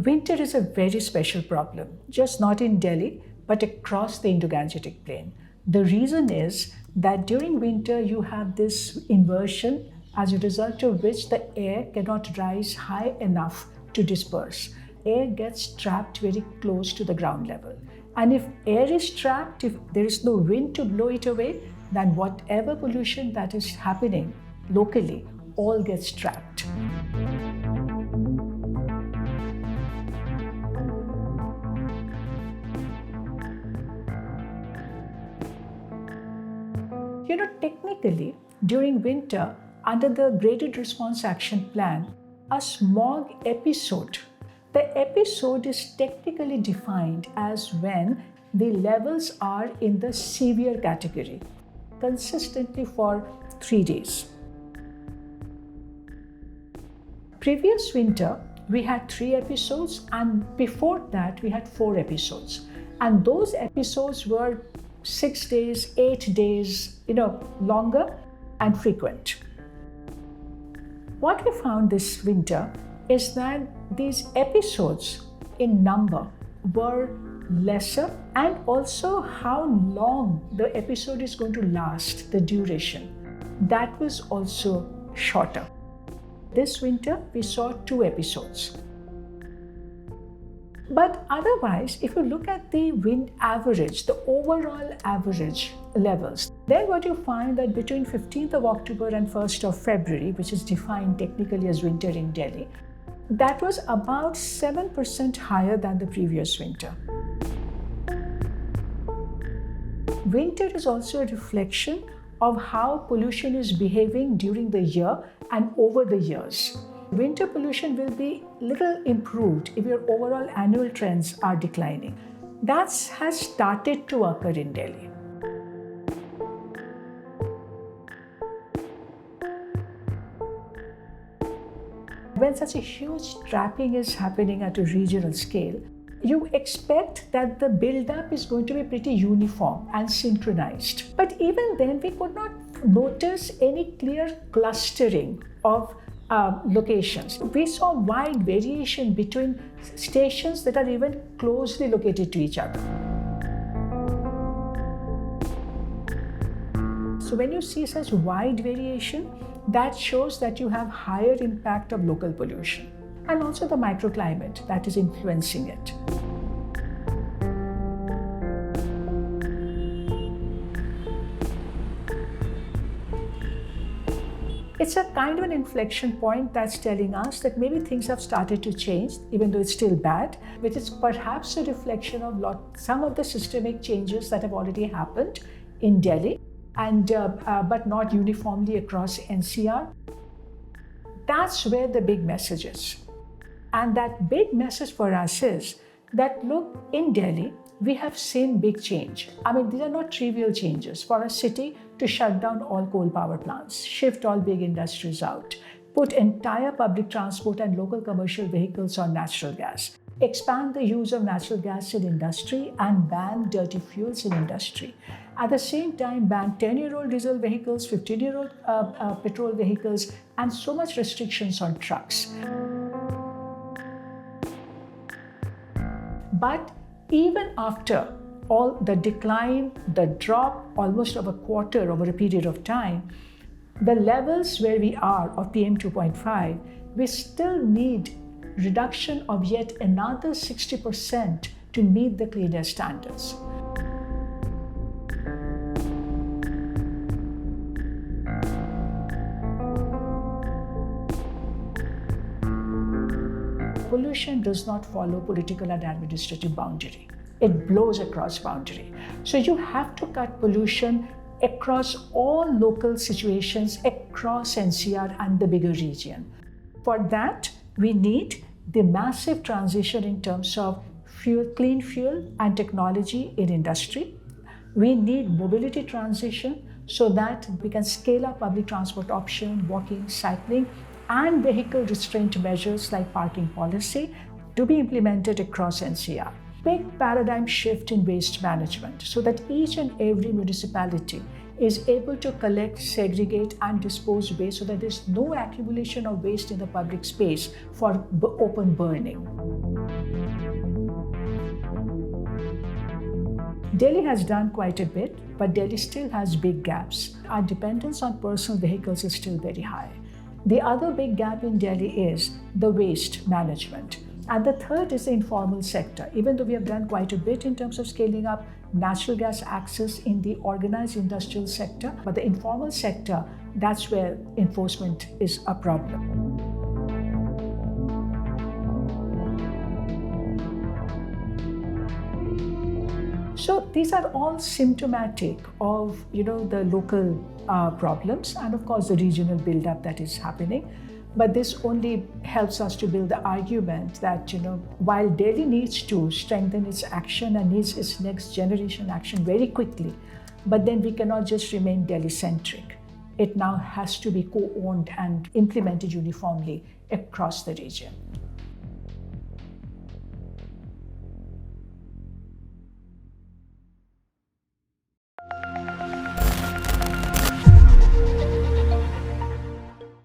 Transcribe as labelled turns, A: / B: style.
A: Winter is a very special problem, just not in Delhi, but across the Indo-Gangetic Plain. The reason is that during winter you have this inversion, as a result of which the air cannot rise high enough to disperse. Air gets trapped very close to the ground level. And if air is trapped, if there is no wind to blow it away, then whatever pollution that is happening locally all gets trapped. Technically, during winter, under the Graded Response Action Plan, a smog episode. The episode is technically defined as when the levels are in the severe category, consistently for 3 days. Previous winter, we had 3 episodes, and before that, we had 4 episodes. And those episodes were 6 days, 8 days, longer and frequent. What we found this winter is that these episodes in number were lesser, and also how long the episode is going to last, the duration, that was also shorter. This winter, we saw 2 episodes. But otherwise, if you look at the wind average, the overall average levels, then what you find that between 15th of October and 1st of February, which is defined technically as winter in Delhi, that was about 7% higher than the previous winter. Winter is also a reflection of how pollution is behaving during the year and over the years. Winter pollution will be little improved if your overall annual trends are declining. That has started to occur in Delhi. When such a huge trapping is happening at a regional scale, you expect that the build-up is going to be pretty uniform and synchronized. But even then, we could not notice any clear clustering of locations. We saw wide variation between stations that are even closely located to each other. So when you see such wide variation, that shows that you have higher impact of local pollution, and also the microclimate that is influencing it. It's a kind of an inflection point that's telling us that maybe things have started to change, even though it's still bad, which is perhaps a reflection of some of the systemic changes that have already happened in Delhi, and but not uniformly across NCR. That's where the big message is. And that big message for us is that, look, in Delhi, we have seen big change. These are not trivial changes for a city to shut down all coal power plants, shift all big industries out, put entire public transport and local commercial vehicles on natural gas, expand the use of natural gas in industry, and ban dirty fuels in industry. At the same time, ban 10-year-old diesel vehicles, 15-year-old petrol vehicles, and so much restrictions on trucks. But even after all the decline, the drop almost of a quarter over a period of time, the levels where we are of PM 2.5, we still need reduction of yet another 60% to meet the clean air standards. Pollution does not follow political and administrative boundary. It blows across boundary. So you have to cut pollution across all local situations, across NCR and the bigger region. For that, we need the massive transition in terms of clean fuel and technology in industry. We need mobility transition so that we can scale up public transport option, walking, cycling, and vehicle restraint measures like parking policy to be implemented across NCR. Big paradigm shift in waste management so that each and every municipality is able to collect, segregate, and dispose waste so that there's no accumulation of waste in the public space for open burning. Delhi has done quite a bit, but Delhi still has big gaps. Our dependence on personal vehicles is still very high. The other big gap in Delhi is the waste management. And the third is the informal sector. Even though we have done quite a bit in terms of scaling up natural gas access in the organized industrial sector, but the informal sector, that's where enforcement is a problem. So these are all symptomatic of the local problems and of course the regional buildup that is happening. But this only helps us to build the argument that while Delhi needs to strengthen its action and needs its next generation action very quickly, but then we cannot just remain Delhi-centric. It now has to be co-owned and implemented uniformly across the region.